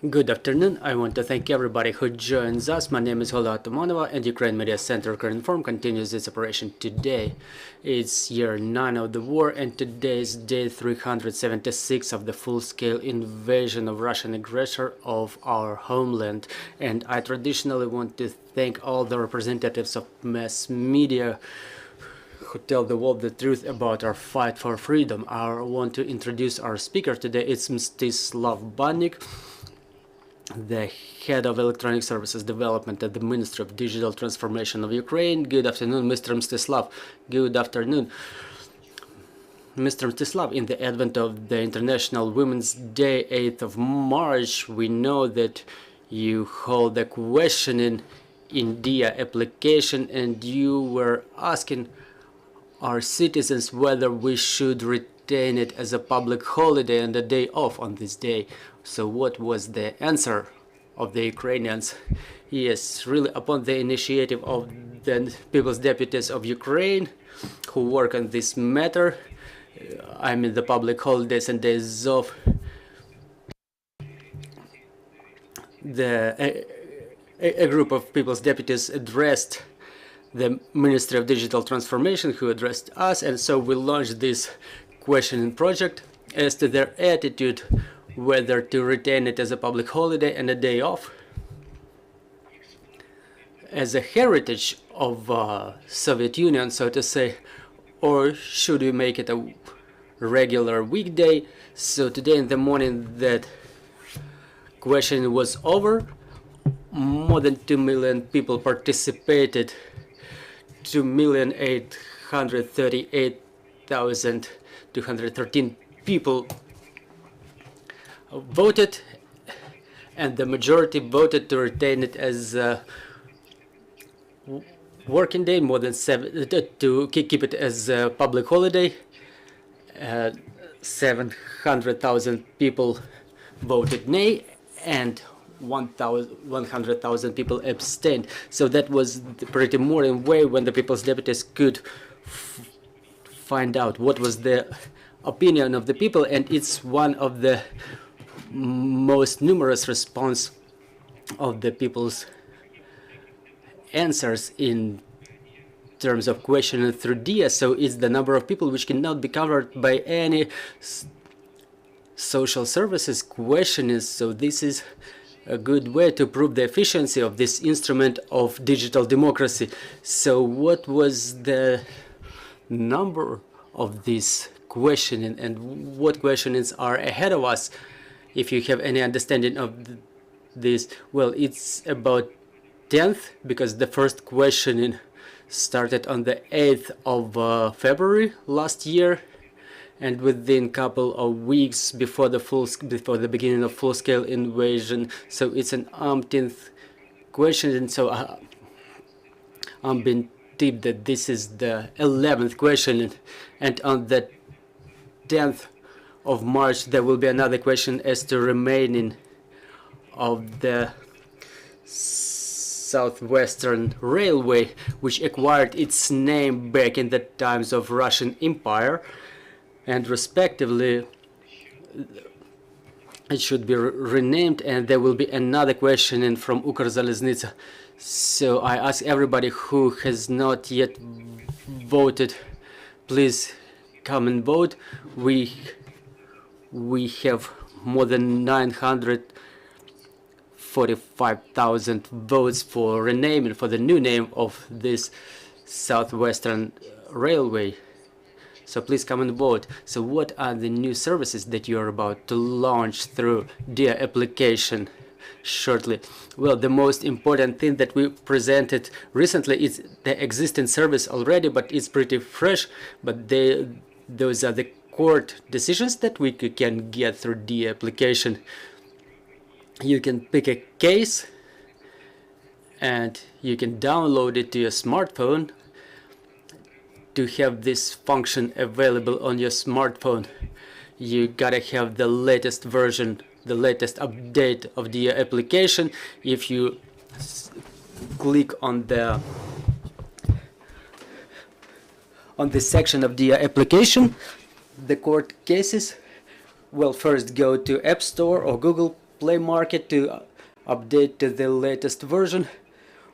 Good afternoon. I want to thank everybody who joins us. My name is Hola Atamonova, and Ukraine Media Center Ukrinform continues its operation today. It's year 9 of the war, and today is day 376 of the full-scale invasion of Russian aggressor of our homeland. And I traditionally want to thank all the representatives of mass media who tell the world the truth about our fight for freedom. I want to introduce our speaker today. It's Mstyslav Banik, the head of Electronic Services Development at the Ministry of Digital Transformation of Ukraine. Good afternoon, Mr. Mstyslav. Good afternoon. Mr. Mstyslav, in the advent of the International Women's Day, 8th of March, we know that you hold a question in Diia application, and you were asking our citizens whether we should retain it as a public holiday and a day off on this day. So what was the answer of the Ukrainians? Yes, really, upon the initiative of the People's Deputies of Ukraine who work on this matter, I mean the public holidays and days off, a group of People's Deputies addressed the Ministry of Digital Transformation, who addressed us, and so we launched this questioning project as to their attitude whether to retain it as a public holiday and a day off as a heritage of Soviet Union, so to say, or should we make it a regular weekday. So today in the morning that question was over, more than 2 million people participated. 2,838,213 people voted, and the majority voted to retain it as a working day, more than to keep it as a public holiday. 700,000 people voted nay, and 100,000 people abstained. So that was the pretty modern way when the People's Deputies could find out what was the opinion of the people, and it's one of the most numerous response of the people's answers in terms of questioning through Diia. So it's the number of people which cannot be covered by any social services questioning. So this is a good way to prove the efficiency of this instrument of digital democracy. So what was the number of this questioning, and what questionings are ahead of us? If you have any understanding of this, well, it's about 10th, because the first questioning started on the 8th of February last year, and within a couple of weeks before the beginning of full-scale invasion. So it's an umpteenth question, and so I'm being tipped that this is the 11th question, and on the 10th of March there will be another question as to remaining of the Southwestern Railway, which acquired its name back in the times of Russian Empire, and respectively it should be renamed, and there will be another questioning from Ukrzaliznytsia. So I ask everybody who has not yet voted, please come and vote. We have more than 945,000 votes for renaming, for the new name of this Southwestern Railway. So please come and vote. So what are the new services that you are about to launch through Diia application shortly? Well, the most important thing that we presented recently is the existing service already, but it's pretty fresh. But those are the court decisions that we can get through Diia application. You can pick a case and you can download it to your smartphone. To have this function available on your smartphone, you gotta have the latest version, the latest update of the application. If you click on the section of the application, the court cases, well, first go to App Store or Google Play Market to update to the latest version.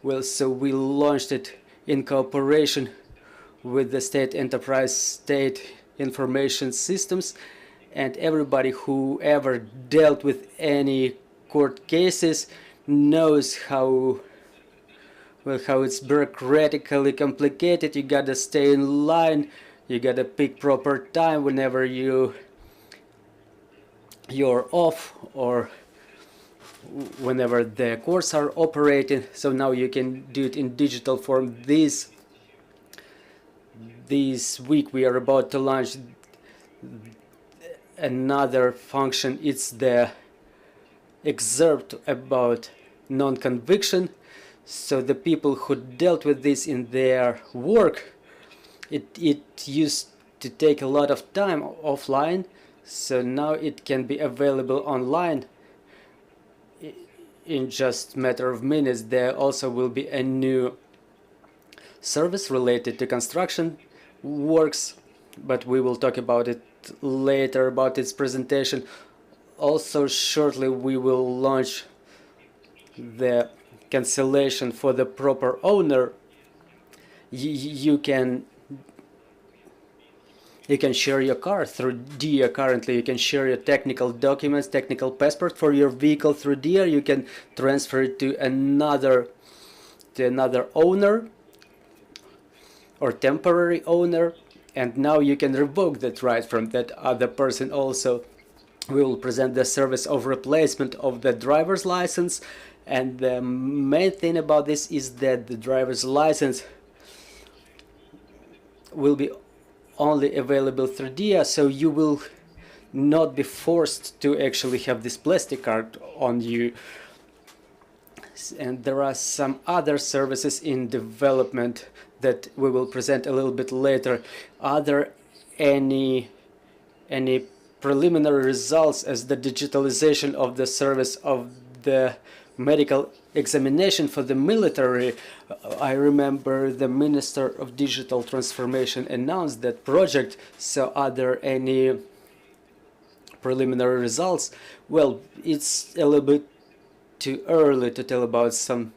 Well, so we launched it in cooperation with the State Enterprise State Information Systems, and everybody who ever dealt with any court cases knows how it's bureaucratically complicated. You gotta stay in line, you gotta pick proper time whenever you're off or whenever the courts are operating. So now you can do it in digital form. This week we are about to launch another function. It's the excerpt about non-conviction. So the people who dealt with this in their work, it used to take a lot of time offline, so now it can be available online in just a matter of minutes. There also will be a new service related to construction works, but we will talk about it later, about its presentation. Also shortly we will launch the cancellation for the proper owner. You can share your car through Diia. Currently you can share your technical documents, technical passport for your vehicle through Diia. You can transfer it to another owner or temporary owner, and now you can revoke that right from that other person also. We will present the service of replacement of the driver's license, and the main thing about this is that the driver's license will be only available through Diia, so you will not be forced to actually have this plastic card on you. And there are some other services in development that we will present a little bit later. Are there any preliminary results as the digitalization of the service of the medical examination for the military? I remember the Minister of Digital Transformation announced that project. So are there any preliminary results? Well, it's a little bit too early to tell about some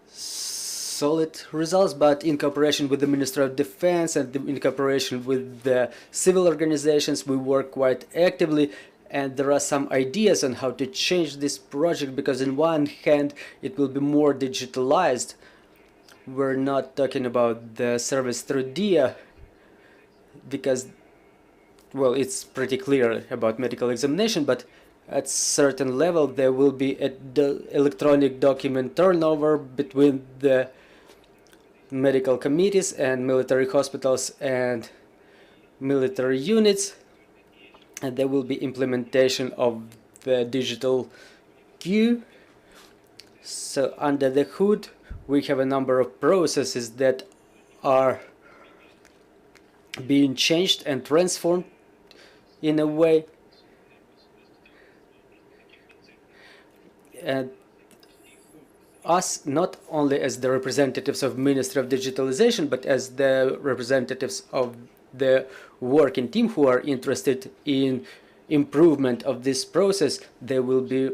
solid results, but in cooperation with the Ministry of Defense and in cooperation with the civil organizations, we work quite actively, and there are some ideas on how to change this project, because in one hand it will be more digitalized. We're not talking about the service through Diia because, well, it's pretty clear about medical examination, but at certain level there will be electronic document turnover between the medical committees and military hospitals and military units, and there will be implementation of the digital queue. So under the hood we have a number of processes that are being changed and transformed in a way, and us, not only as the representatives of Ministry of Digitalization, but as the representatives of the working team who are interested in improvement of this process, there will be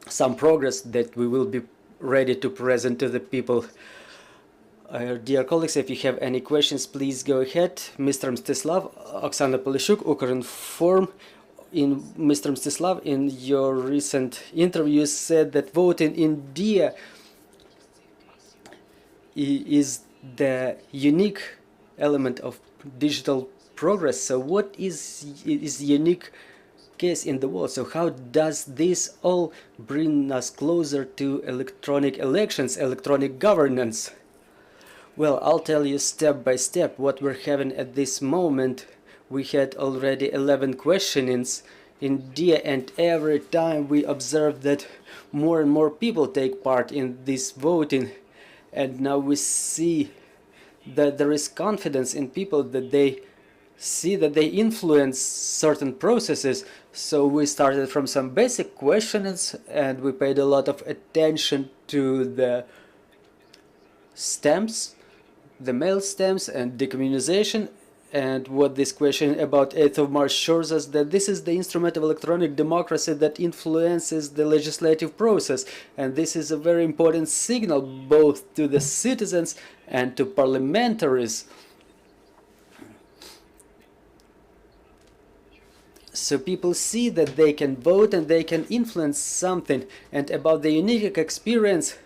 some progress that we will be ready to present to the people. Dear colleagues, if you have any questions, please go ahead. Mr. Mstyslav, Oksana Polishuk, Ukrinform. In Mr. Mstyslav, in your recent interview, said that voting in Diia is the unique element of digital progress. So what is the unique case in the world? So how does this all bring us closer to electronic elections, electronic governance? Well, I'll tell you step by step what we're having at this moment. We had already 11 questionings in Diia, and every time we observe that more and more people take part in this voting, and now we see that there is confidence in people, that they see that they influence certain processes. So we started from some basic questions, and we paid a lot of attention to the stamps, the mail stamps and decommunization, And what this question about 8th of March shows us, that this is the instrument of electronic democracy that influences the legislative process. And this is a very important signal both to the citizens and to parliamentaries. So people see that they can vote and they can influence something. And about the unique experience,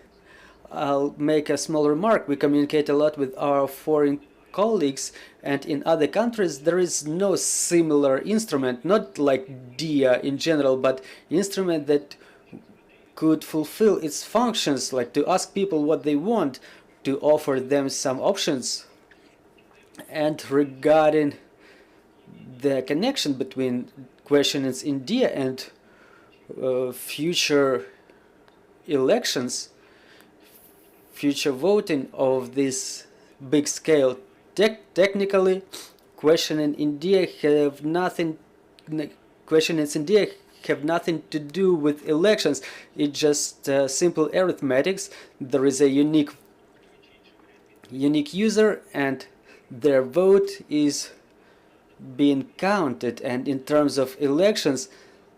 I'll make a small remark. We communicate a lot with our foreign colleagues, and in other countries there is no similar instrument, not like Diia in general, but instrument that could fulfill its functions, like to ask people what they want, to offer them some options. And regarding the connection between questions in Diia and future elections, future voting of this big scale, technically questioning in Diia have nothing to do with elections. It's just simple arithmetics. There is a unique user and their vote is being counted, and in terms of elections,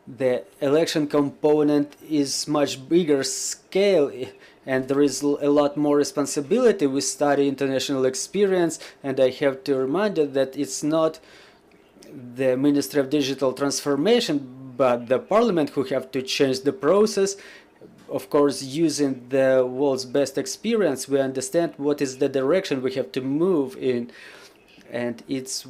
the election component is much bigger scale, and there is a lot more responsibility. We study international experience, and I have to remind you that it's not the Ministry of Digital Transformation but the Parliament who have to change the process. Of course, using the world's best experience, we understand what is the direction we have to move in, and it's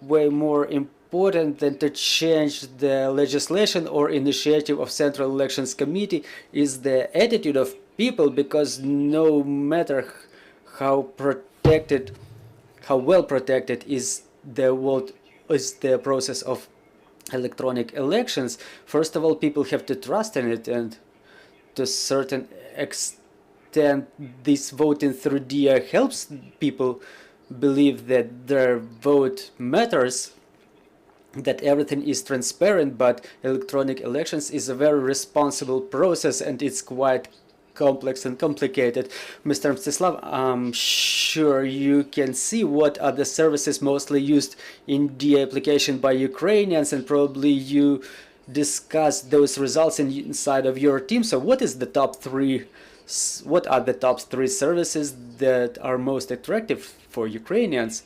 way more important than to change the legislation or initiative of Central Elections Committee is the attitude of people, because no matter how well protected is the process of electronic elections, first of all, people have to trust in it, and to a certain extent this voting through Diia helps people believe that their vote matters, that everything is transparent. But electronic elections is a very responsible process, and it's quite complex and complicated. Mr. Mstyslav, I'm sure you can see what are the services mostly used in Diia application by Ukrainians, and probably you discussed those results inside of your team. So what are the top three services that are most attractive for Ukrainians?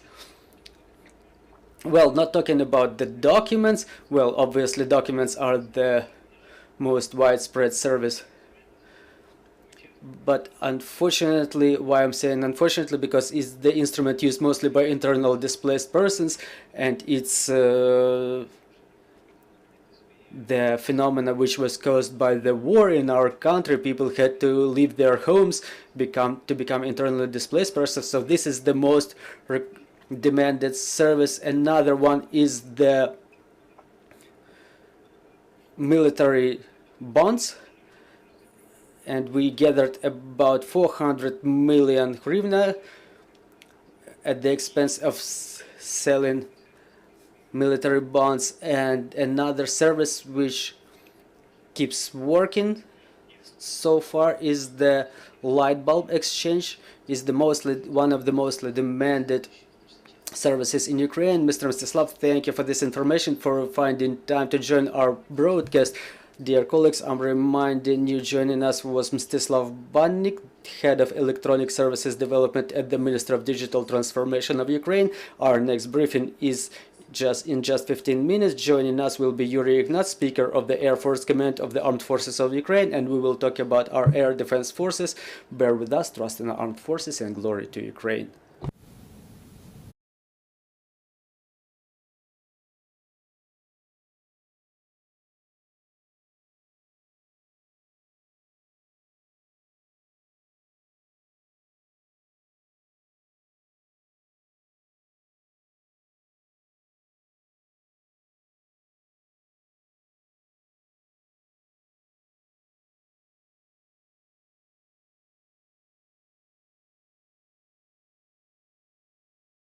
Well, not talking about the documents. Well, obviously documents are the most widespread service. But unfortunately, why I'm saying unfortunately, because it's the instrument used mostly by internal displaced persons, and it's the phenomena which was caused by the war in our country. People had to leave their homes to become internally displaced persons. So this is the most demanded service. Another one is the military bonds, and we gathered about 400 million hryvnia at the expense of selling military bonds. And another service which keeps working so far is the light bulb exchange, is one of the mostly demanded services in Ukraine. Mr. Mstyslav, thank you for this information, for finding time to join our broadcast. Dear colleagues, I'm reminding you, joining us was Mstyslav Banik, Head of Electronic Services Development at the Ministry of Digital Transformation of Ukraine. Our next briefing is in just 15 minutes. Joining us will be Yuri Ignat, Speaker of the Air Force Command of the Armed Forces of Ukraine, and we will talk about our air defense forces. Bear with us, trust in our armed forces, and glory to Ukraine.